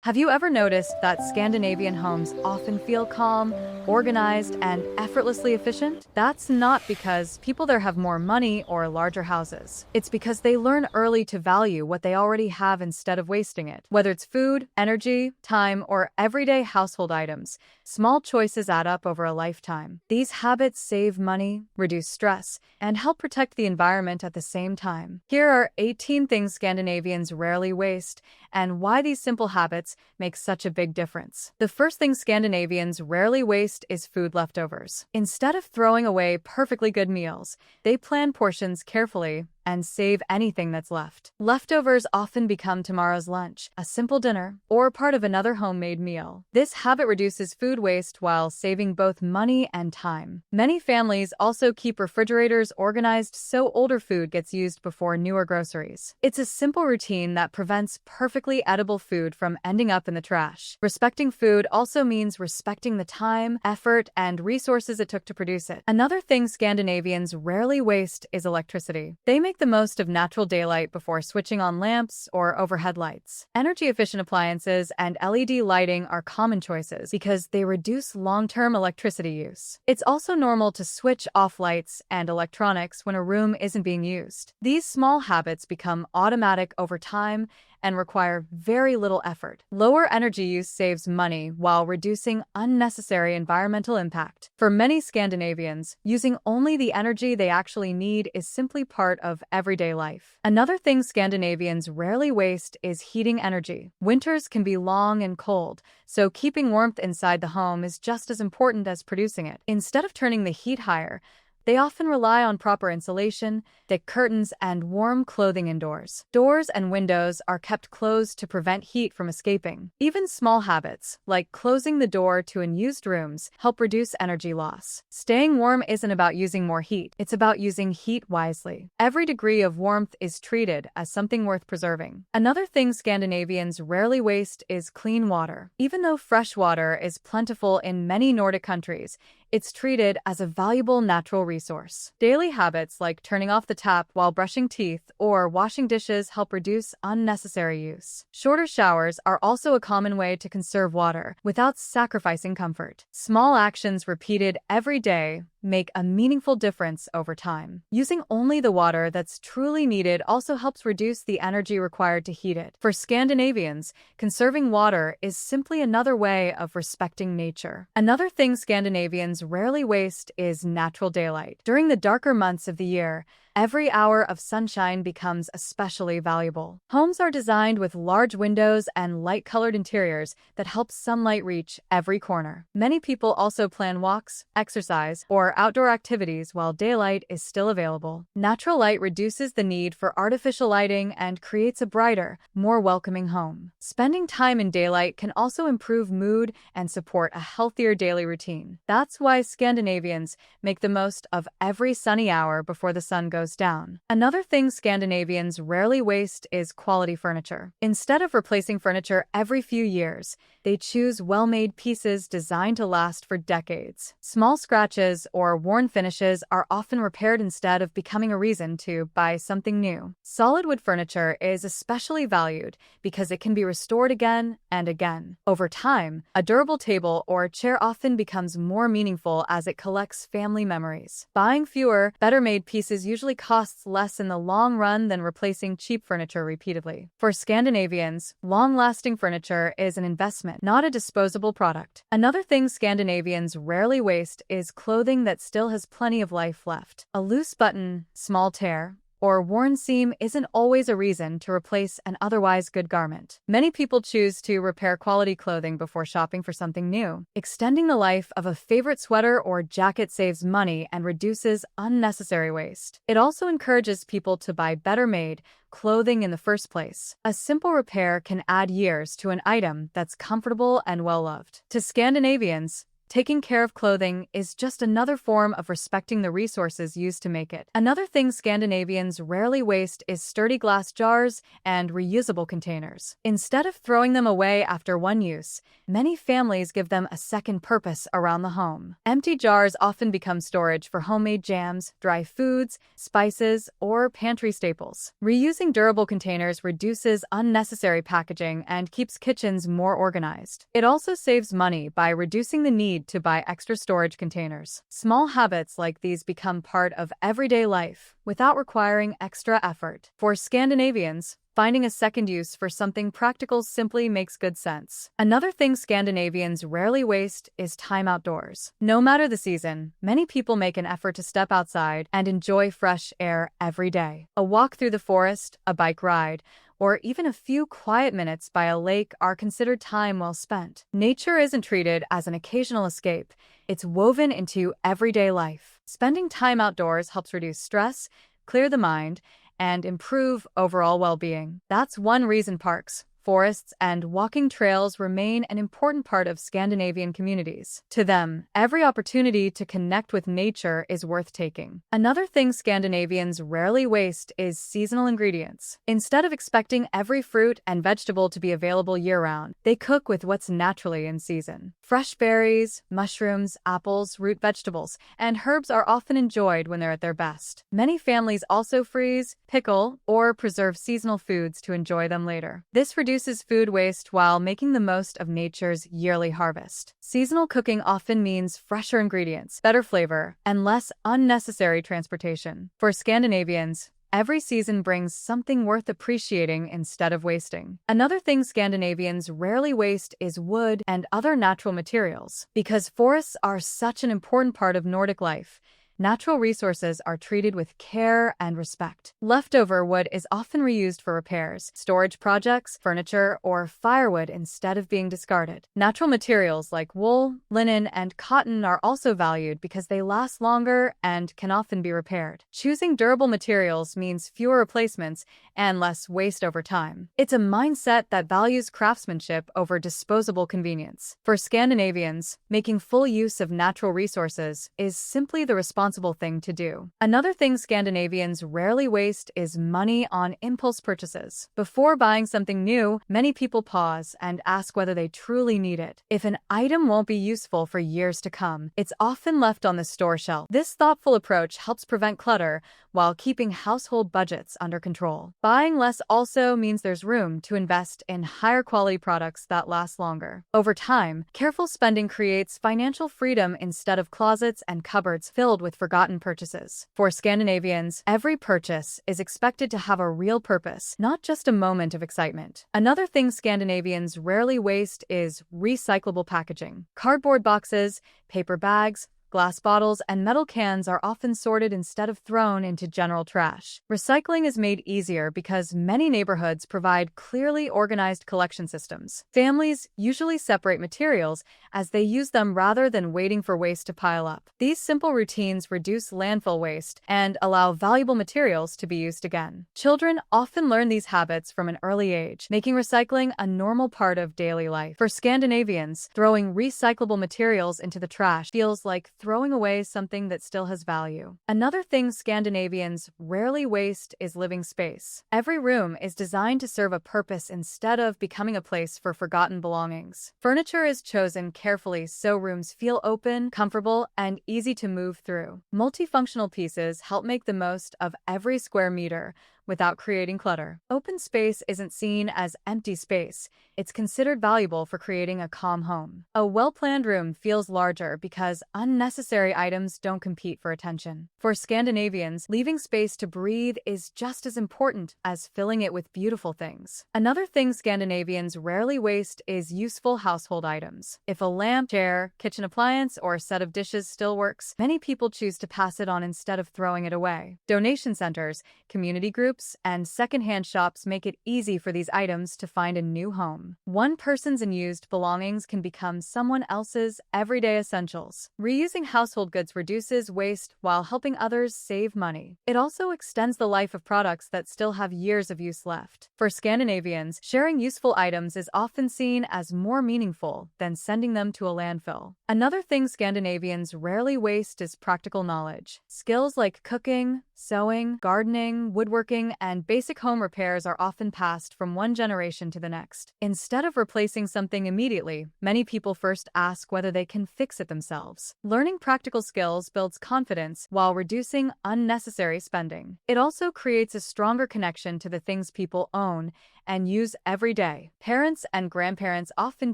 Have you ever noticed that Scandinavian homes often feel calm, organized, and effortlessly efficient? That's not because people there have more money or larger houses. It's because they learn early to value what they already have instead of wasting it. Whether it's food, energy, time, or everyday household items, small choices add up over a lifetime. These habits save money, reduce stress, and help protect the environment at the same time. Here are 18 things Scandinavians rarely waste and why these simple habits make such a big difference. The first thing Scandinavians rarely waste is food leftovers. Instead of throwing away perfectly good meals, they plan portions carefully and save anything that's left. Leftovers often become tomorrow's lunch, a simple dinner, or part of another homemade meal. This habit reduces food waste while saving both money and time. Many families also keep refrigerators organized so older food gets used before newer groceries. It's a simple routine that prevents perfectly edible food from ending up in the trash. Respecting food also means respecting the time, effort, and resources it took to produce it. Another thing Scandinavians rarely waste is electricity. They make the most of natural daylight before switching on lamps or overhead lights. Energy-efficient appliances and LED lighting are common choices because they reduce long-term electricity use. It's also normal to switch off lights and electronics when a room isn't being used. These small habits become automatic over time and require very little effort. Lower energy use saves money while reducing unnecessary environmental impact. For many Scandinavians, using only the energy they actually need is simply part of everyday life. Another thing Scandinavians rarely waste is heating energy. Winters can be long and cold, so keeping warmth inside the home is just as important as producing it. Instead of turning the heat higher, they often rely on proper insulation, thick curtains, and warm clothing indoors. Doors and windows are kept closed to prevent heat from escaping. Even small habits, like closing the door to unused rooms, help reduce energy loss. Staying warm isn't about using more heat, it's about using heat wisely. Every degree of warmth is treated as something worth preserving. Another thing Scandinavians rarely waste is clean water. Even though fresh water is plentiful in many Nordic countries, it's treated as a valuable natural resource. Daily habits like turning off the tap while brushing teeth or washing dishes help reduce unnecessary use. Shorter showers are also a common way to conserve water without sacrificing comfort. Small actions repeated every day make a meaningful difference over time. Using only the water that's truly needed also helps reduce the energy required to heat it. For Scandinavians, conserving water is simply another way of respecting nature. Another thing Scandinavians rarely waste is natural daylight. During the darker months of the year, every hour of sunshine becomes especially valuable. Homes are designed with large windows and light-colored interiors that help sunlight reach every corner. Many people also plan walks, exercise, or outdoor activities while daylight is still available. Natural light reduces the need for artificial lighting and creates a brighter, more welcoming home. Spending time in daylight can also improve mood and support a healthier daily routine. That's why Scandinavians make the most of every sunny hour before the sun goes down. Another thing Scandinavians rarely waste is quality furniture. Instead of replacing furniture every few years, they choose well-made pieces designed to last for decades. Small scratches or worn finishes are often repaired instead of becoming a reason to buy something new. Solid wood furniture is especially valued because it can be restored again and again. Over time, a durable table or chair often becomes more meaningful as it collects family memories. Buying fewer, better-made pieces usually costs less in the long run than replacing cheap furniture repeatedly. For Scandinavians, long-lasting furniture is an investment, not a disposable product. Another thing Scandinavians rarely waste is clothing that still has plenty of life left. A loose button, small tear, or worn seam isn't always a reason to replace an otherwise good garment. Many people choose to repair quality clothing before shopping for something new. Extending the life of a favorite sweater or jacket saves money and reduces unnecessary waste. It also encourages people to buy better-made clothing in the first place. A simple repair can add years to an item that's comfortable and well-loved. To Scandinavians, Taking care of clothing is just another form of respecting the resources used to make it. Another thing Scandinavians rarely waste is sturdy glass jars and reusable containers. Instead of throwing them away after one use, many families give them a second purpose around the home. Empty jars often become storage for homemade jams, dry foods, spices, or pantry staples. Reusing durable containers reduces unnecessary packaging and keeps kitchens more organized. It also saves money by reducing the need to buy extra storage containers. Small habits like these become part of everyday life without requiring extra effort. For Scandinavians, finding a second use for something practical simply makes good sense. Another thing Scandinavians rarely waste is time outdoors. No matter the season, many people make an effort to step outside and enjoy fresh air every day. A walk through the forest, a bike ride, or even a few quiet minutes by a lake are considered time well spent. Nature isn't treated as an occasional escape, it's woven into everyday life. Spending time outdoors helps reduce stress, clear the mind, and improve overall well-being. That's one reason parks, forests, and walking trails remain an important part of Scandinavian communities. To them, every opportunity to connect with nature is worth taking. Another thing Scandinavians rarely waste is seasonal ingredients. Instead of expecting every fruit and vegetable to be available year-round, they cook with what's naturally in season. Fresh berries, mushrooms, apples, root vegetables, and herbs are often enjoyed when they're at their best. Many families also freeze, pickle, or preserve seasonal foods to enjoy them later. This reduces food waste while making the most of nature's yearly harvest. Seasonal cooking often means fresher ingredients, better flavor, and less unnecessary transportation. For Scandinavians, every season brings something worth appreciating instead of wasting. Another thing Scandinavians rarely waste is wood and other natural materials. Because forests are such an important part of Nordic life, natural resources are treated with care and respect. Leftover wood is often reused for repairs, storage projects, furniture, or firewood instead of being discarded. Natural materials like wool, linen, and cotton are also valued because they last longer and can often be repaired. Choosing durable materials means fewer replacements and less waste over time. It's a mindset that values craftsmanship over disposable convenience. For Scandinavians, making full use of natural resources is simply the responsible thing to do. Another thing Scandinavians rarely waste is money on impulse purchases. Before buying something new, many people pause and ask whether they truly need it. If an item won't be useful for years to come, it's often left on the store shelf. This thoughtful approach helps prevent clutter while keeping household budgets under control. Buying less also means there's room to invest in higher quality products that last longer. Over time, careful spending creates financial freedom instead of closets and cupboards filled with forgotten purchases. For Scandinavians, every purchase is expected to have a real purpose, not just a moment of excitement. Another thing Scandinavians rarely waste is recyclable packaging. Cardboard boxes, paper bags, glass bottles, and metal cans are often sorted instead of thrown into general trash. Recycling is made easier because many neighborhoods provide clearly organized collection systems. Families usually separate materials as they use them rather than waiting for waste to pile up. These simple routines reduce landfill waste and allow valuable materials to be used again. Children often learn these habits from an early age, making recycling a normal part of daily life. For Scandinavians, throwing recyclable materials into the trash feels like throwing away something that still has value. Another thing Scandinavians rarely waste is living space. Every room is designed to serve a purpose instead of becoming a place for forgotten belongings. Furniture is chosen carefully so rooms feel open, comfortable, and easy to move through. Multifunctional pieces help make the most of every square meter without creating clutter. Open space isn't seen as empty space. It's considered valuable for creating a calm home. A well-planned room feels larger because unnecessary items don't compete for attention. For Scandinavians, leaving space to breathe is just as important as filling it with beautiful things. Another thing Scandinavians rarely waste is useful household items. If a lamp, chair, kitchen appliance, or set of dishes still works, many people choose to pass it on instead of throwing it away. Donation centers, community groups, groups and secondhand shops make it easy for these items to find a new home. One person's unused belongings can become someone else's everyday essentials. Reusing household goods reduces waste while helping others save money. It also extends the life of products that still have years of use left. For Scandinavians, sharing useful items is often seen as more meaningful than sending them to a landfill. Another thing Scandinavians rarely waste is practical knowledge. Skills like cooking, sewing, gardening, woodworking, and basic home repairs are often passed from one generation to the next. Instead of replacing something immediately, many people first ask whether they can fix it themselves. Learning practical skills builds confidence while reducing unnecessary spending. It also creates a stronger connection to the things people own and use every day. Parents and grandparents often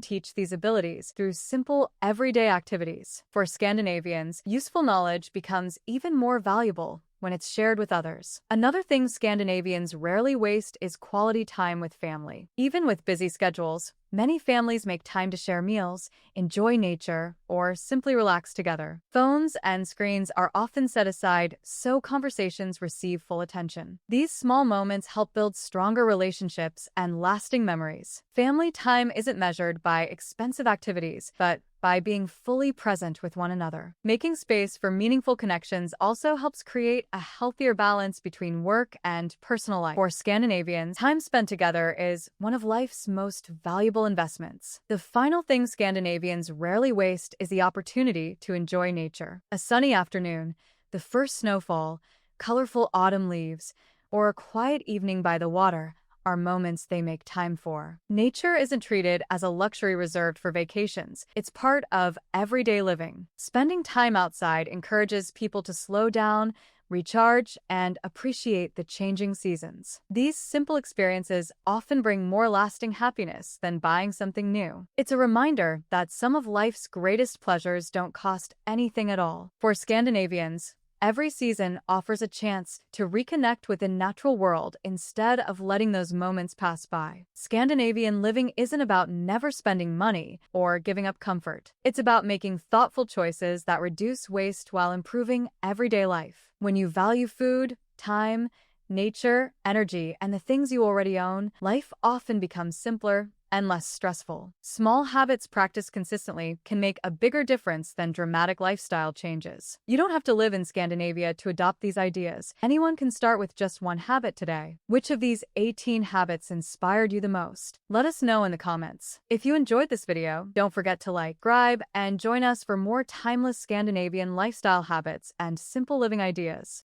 teach these abilities through simple, everyday activities. For Scandinavians, useful knowledge becomes even more valuable when it's shared with others. Another thing Scandinavians rarely waste is quality time with family. Even with busy schedules, many families make time to share meals, enjoy nature, or simply relax together. Phones and screens are often set aside so conversations receive full attention. These small moments help build stronger relationships and lasting memories. Family time isn't measured by expensive activities, but by being fully present with one another. Making space for meaningful connections also helps create a healthier balance between work and personal life. For Scandinavians, time spent together is one of life's most valuable investments. The final thing Scandinavians rarely waste is the opportunity to enjoy nature. A sunny afternoon, the first snowfall, colorful autumn leaves, or a quiet evening by the water are moments they make time for. Nature isn't treated as a luxury reserved for vacations. It's part of everyday living. Spending time outside encourages people to slow down, recharge, and appreciate the changing seasons. These simple experiences often bring more lasting happiness than buying something new. It's a reminder that some of life's greatest pleasures don't cost anything at all. For Scandinavians, every season offers a chance to reconnect with the natural world instead of letting those moments pass by. Scandinavian living isn't about never spending money or giving up comfort. It's about making thoughtful choices that reduce waste while improving everyday life. When you value food, time, nature, energy, and the things you already own, life often becomes simpler and less stressful. Small habits practiced consistently can make a bigger difference than dramatic lifestyle changes. You don't have to live in Scandinavia to adopt these ideas. Anyone can start with just one habit today. Which of these 18 habits inspired you the most? Let us know in the comments. If you enjoyed this video, don't forget to like, subscribe, and join us for more timeless Scandinavian lifestyle habits and simple living ideas.